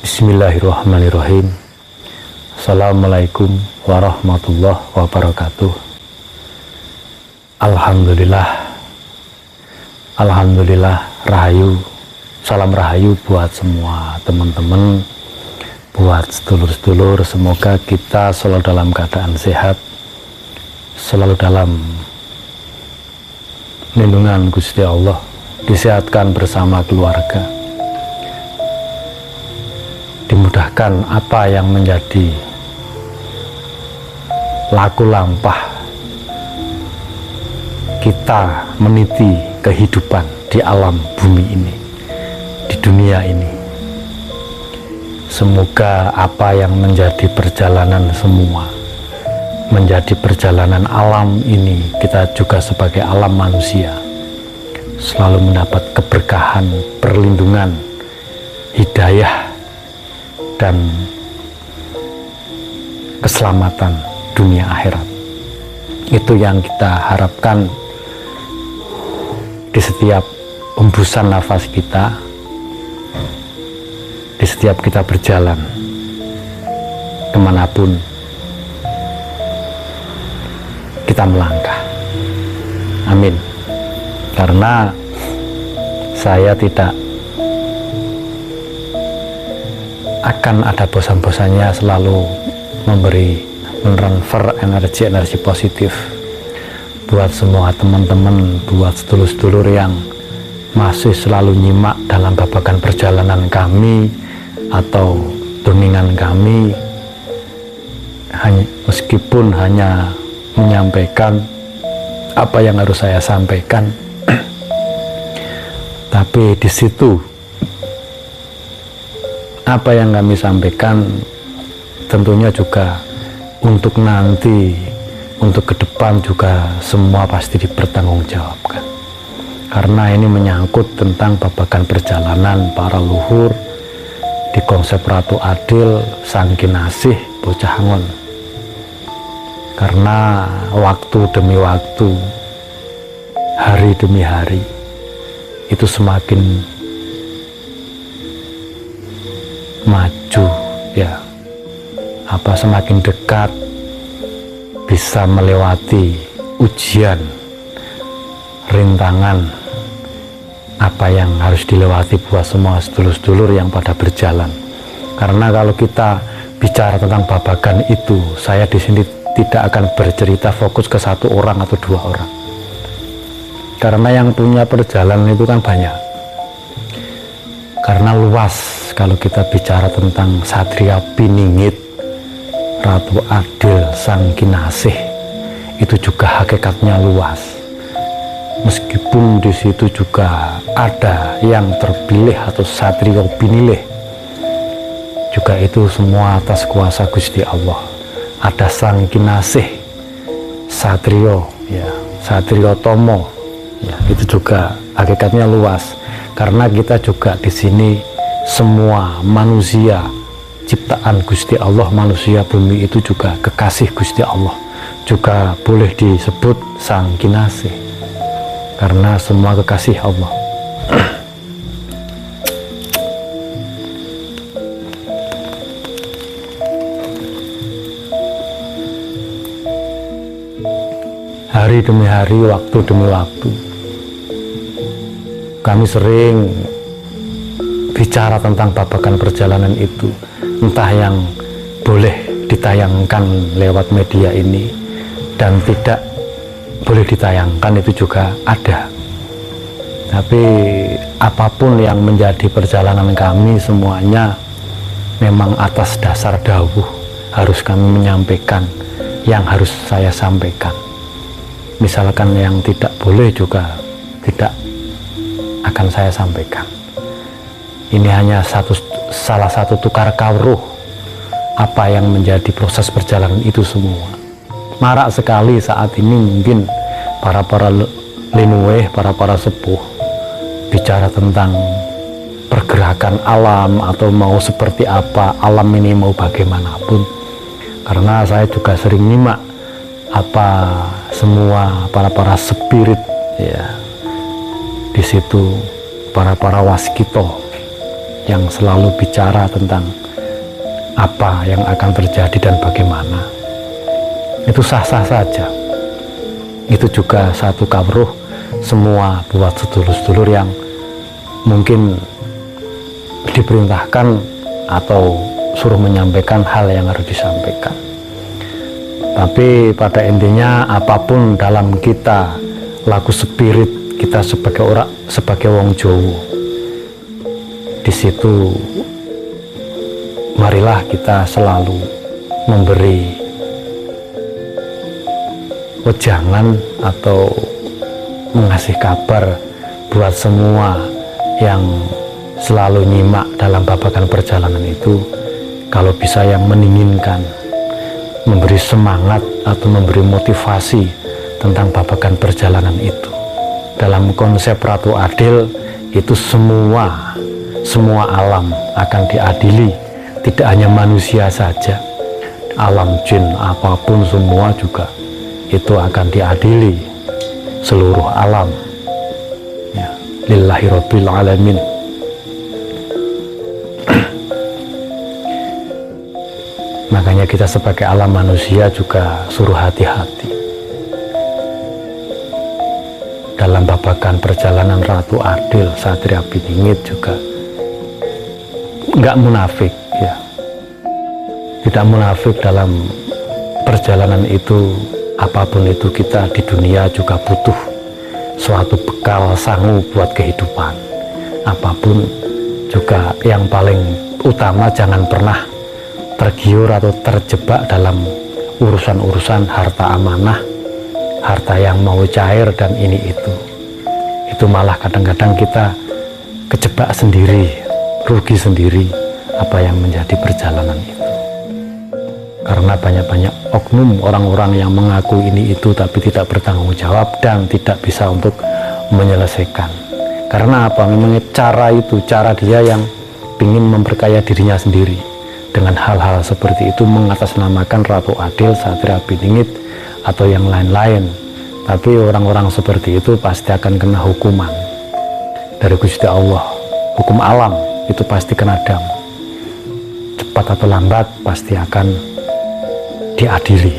Bismillahirrahmanirrahim. Assalamualaikum warahmatullahi wabarakatuh. Alhamdulillah rahayu. Salam rahayu buat semua teman-teman, buat sedulur-sedulur. Semoga kita selalu dalam keadaan sehat, selalu dalam lindungan Gusti Allah, disehatkan bersama keluarga, dimudahkan apa yang menjadi laku lampah kita meniti kehidupan di alam bumi ini, di dunia ini. Semoga apa yang menjadi perjalanan semua, menjadi perjalanan alam ini, kita juga sebagai alam manusia selalu mendapat keberkahan, perlindungan, hidayah, dan keselamatan dunia akhirat. Itu yang kita harapkan di setiap hembusan nafas kita, di setiap kita berjalan kemanapun kita melangkah. Amin. Karena saya tidak akan ada bosan-bosannya selalu mentransfer energi positif buat semua teman-teman, buat sedulur-sedulur yang masih selalu nyimak dalam babakan perjalanan kami atau tuningan kami, meskipun hanya menyampaikan apa yang harus saya sampaikan, tapi di situ apa yang kami sampaikan tentunya juga untuk nanti, untuk ke depan juga semua pasti dipertanggungjawabkan. Karena ini menyangkut tentang babakan perjalanan para luhur di konsep Ratu Adil Sang Kinasih Bocah Angon. Karena waktu demi waktu, hari demi hari, itu semakin maju, ya, semakin dekat bisa melewati ujian, rintangan apa yang harus dilewati buat semua sedulur-sedulur yang pada berjalan. Karena kalau kita bicara tentang babakan itu, saya di sini tidak akan bercerita fokus ke satu orang atau dua orang, karena yang punya perjalanan itu kan banyak. Karena luas kalau kita bicara tentang Satria Piningit Ratu Adil Sang Kinasih, itu juga hakikatnya luas. Meskipun di situ juga ada yang terpilih atau Satrio Pinilih, juga itu semua atas kuasa Gusti Allah. Ada Sang Kinasih, Satrio, ya, Satrio Tomo, ya, itu juga hakikatnya luas. Karena kita juga di sini semua manusia ciptaan Gusti Allah, manusia bumi itu juga kekasih Gusti Allah, juga boleh disebut Sang Kinasih, karena semua kekasih Allah. Hari demi hari, waktu demi waktu, kami sering bicara tentang babakan perjalanan itu, entah yang boleh ditayangkan lewat media ini dan tidak boleh ditayangkan, itu juga ada. Tapi apapun yang menjadi perjalanan kami, semuanya memang atas dasar dawuh harus kami menyampaikan yang harus saya sampaikan. Misalkan yang tidak boleh juga tidak akan saya sampaikan. Ini hanya salah satu tukar kawruh apa yang menjadi proses perjalanan itu semua. Marak sekali saat ini mungkin para linuweh, para sepuh bicara tentang pergerakan alam atau mau seperti apa alam ini, mau bagaimanapun. Karena saya juga sering nyimak apa semua para spirit, ya, di situ para waskito yang selalu bicara tentang apa yang akan terjadi dan bagaimana. Itu sah-sah saja. Itu juga satu kawruh semua buat sedulur-sedulur yang mungkin diperintahkan atau suruh menyampaikan hal yang harus disampaikan. Tapi pada intinya apapun dalam kita laku spirit kita sebagai wong Jowo, di situ marilah kita selalu memberi wejangan atau mengasih kabar buat semua yang selalu nyimak dalam babakan perjalanan itu, kalau bisa yang menginginkan, memberi semangat atau memberi motivasi tentang babakan perjalanan itu. Dalam konsep Ratu Adil itu semua alam akan diadili, tidak hanya manusia saja, alam jin apapun semua juga itu akan diadili, seluruh alam ya, lillahi rabbil alamin. Makanya kita sebagai alam manusia juga suruh hati-hati dalam babakan perjalanan Ratu Adil Satria Piningit, juga nggak munafik ya, tidak munafik dalam perjalanan itu. Apapun itu kita di dunia juga butuh suatu bekal sangu buat kehidupan. Apapun juga yang paling utama jangan pernah tergiur atau terjebak dalam urusan-urusan harta amanah, harta yang mau cair dan ini itu. Itu malah kadang-kadang kita kejebak sendiri, rugi sendiri apa yang menjadi perjalanan itu. Karena banyak-banyak oknum orang-orang yang mengaku ini itu tapi tidak bertanggung jawab dan tidak bisa untuk menyelesaikan. Karena apa? Memang cara dia yang ingin memperkaya dirinya sendiri dengan hal-hal seperti itu, mengatasnamakan Ratu Adil Satria Piningit atau yang lain-lain. Tapi orang-orang seperti itu pasti akan kena hukuman dari Gusti Allah. Hukum alam itu pasti kena dam. Cepat atau lambat pasti akan diadili.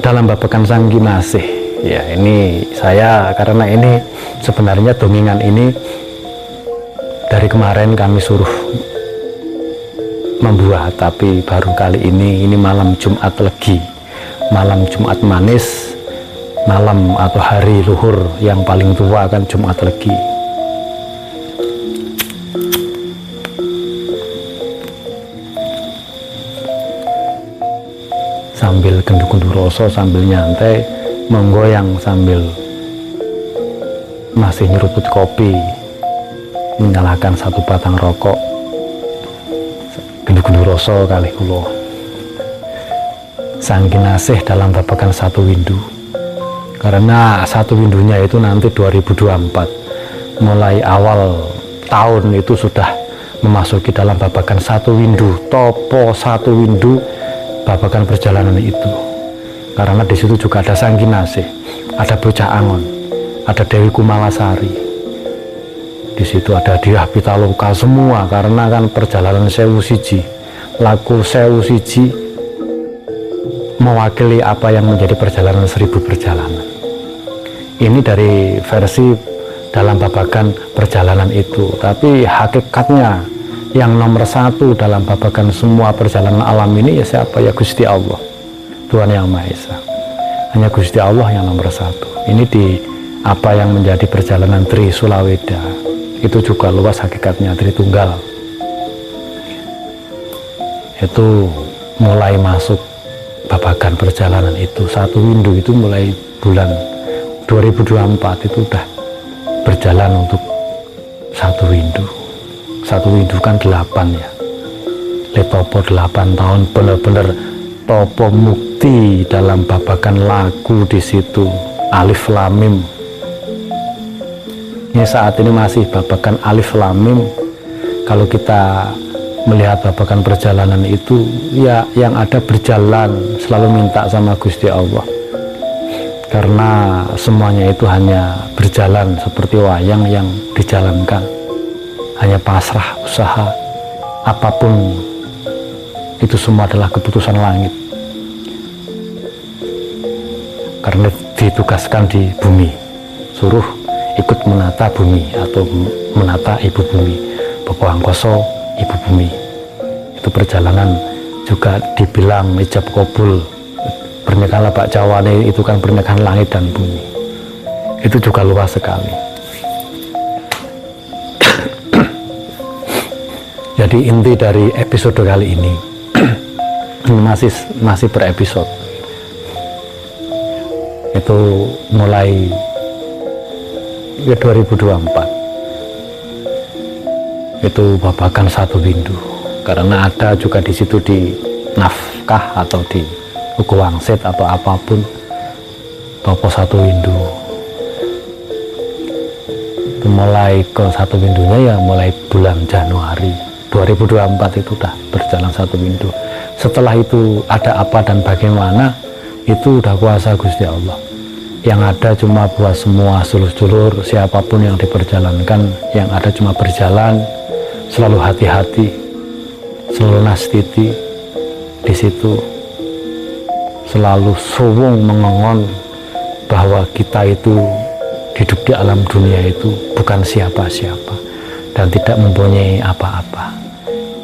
Dalam babakan Sanggi Masih ya, ini saya karena ini sebenarnya dongengan ini dari kemarin kami suruh membuat, tapi baru kali ini malam Jumat Legi, malam Jumat Manis, malam atau hari luhur yang paling tua kan Jumat Legi. Sambil gendu-gendu rasa, sambil nyantai, menggoyang sambil masih nyeruput kopi, menyalakan satu batang rokok, gendu-gendu rasa kali kula. Sanggi Nasih dalam babakan satu windu, karena satu windunya itu nanti 2024, mulai awal tahun itu sudah memasuki dalam babakan satu windu, topo satu windu babakan perjalanan itu. Karena di situ juga ada Sanggi Nasih, ada Bocah Angon, ada Dewi Kumalasari, di situ ada Dyah Pitaloka semua, karena kan perjalanan sewu siji, laku sewu siji mewakili apa yang menjadi perjalanan 1000 perjalanan. Ini dari versi dalam babakan perjalanan itu, tapi hakikatnya yang nomor satu dalam babakan semua perjalanan alam ini ya siapa? Ya Gusti Allah, Tuhan Yang Maha Esa. Hanya Gusti Allah yang nomor satu. Ini di apa yang menjadi perjalanan Tri Sulaweda itu juga luas hakikatnya, Tritunggal. Itu mulai masuk babakan perjalanan itu, satu windu itu mulai bulan 2024 itu udah berjalan untuk satu windu. Satu windu kan 8 ya, Letopo 8 tahun benar-benar topo mukti dalam babakan lagu di situ, Alif Lamim. Ini saat ini masih babakan Alif Lamim. Kalau kita melihat babakan perjalanan itu ya, yang ada berjalan selalu minta sama Gusti Allah, karena semuanya itu hanya berjalan seperti wayang yang dijalankan, hanya pasrah usaha, apapun itu semua adalah keputusan langit, karena ditugaskan di bumi, suruh ikut menata bumi atau menata ibu bumi, Bapak Angkoso ibu bumi. Itu perjalanan juga dibilang ijab kabul. Pernikahan Pak Cawane itu kan pernikahan langit dan bumi, itu juga luas sekali. Jadi inti dari episode kali ini masih berepisode, itu mulai 2024 itu babakan satu windu, karena ada juga di situ di naskah atau di buku wangsit atau apapun topo satu windu. Itu mulai ke satu windunya ya mulai bulan Januari 2024 itu udah berjalan satu windu. Setelah itu ada apa dan bagaimana itu udah kuasa Gusti Allah. Yang ada cuma buat semua sedulur-sedulur siapapun yang diperjalankan, yang ada cuma berjalan, selalu hati-hati, selalu nastiti di situ, selalu suwung mengongon bahwa kita itu hidup di alam dunia itu bukan siapa-siapa dan tidak mempunyai apa-apa,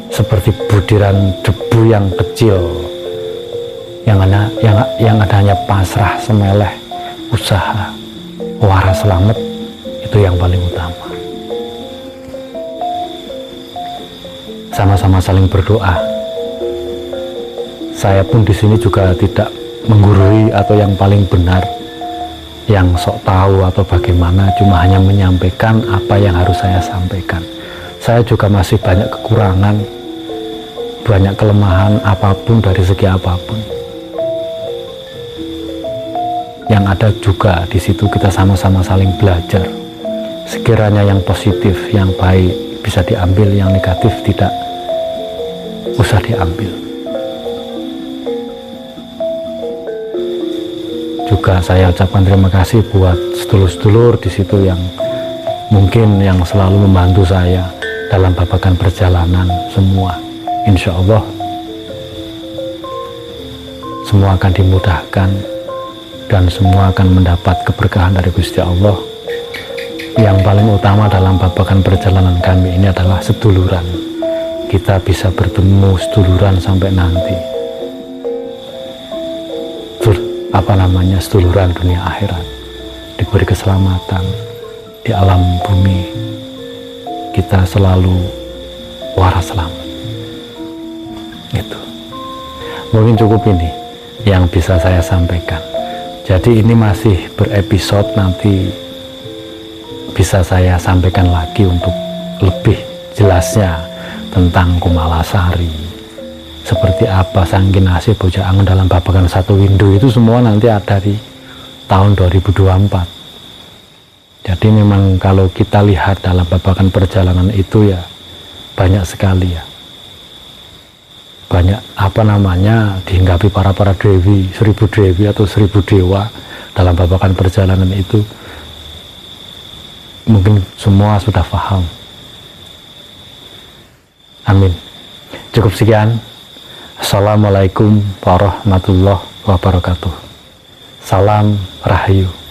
seperti budiran debu yang kecil yang ada hanya pasrah semeleh usaha waras selamat, itu yang paling utama. Sama-sama saling berdoa. Saya pun di sini juga tidak menggurui atau yang paling benar, yang sok tahu atau bagaimana, cuma hanya menyampaikan apa yang harus saya sampaikan. Saya juga masih banyak kekurangan, banyak kelemahan apapun dari segi apapun. Yang ada juga di situ kita sama-sama saling belajar. Sekiranya yang positif, yang baik bisa diambil, yang negatif tidak usah diambil. Juga saya ucapkan terima kasih buat sedulur-sedulur di situ yang mungkin yang selalu membantu saya dalam babakan perjalanan semua. Insya Allah semua akan dimudahkan dan semua akan mendapat keberkahan dari Gusti Allah. Yang paling utama dalam babakan perjalanan kami ini adalah seduluran. Kita bisa bertemu seduluran sampai nanti. Seduluran dunia akhirat, diberi keselamatan di alam bumi, kita selalu waras selamat. Itu mungkin cukup ini yang bisa saya sampaikan. Jadi ini masih berepisode, nanti bisa saya sampaikan lagi untuk lebih jelasnya tentang Kumalasari, seperti apa Sangkinasih Bocah Angon dalam babakan satu windu, itu semua nanti ada di tahun 2024. Jadi memang kalau kita lihat dalam babakan perjalanan itu ya banyak sekali ya, banyak dihinggapi para dewi, 1000 dewi atau 1000 dewa dalam babakan perjalanan itu. Mungkin semua sudah paham. Amin. Cukup sekian. Assalamualaikum warahmatullahi wabarakatuh. Salam Rahayu.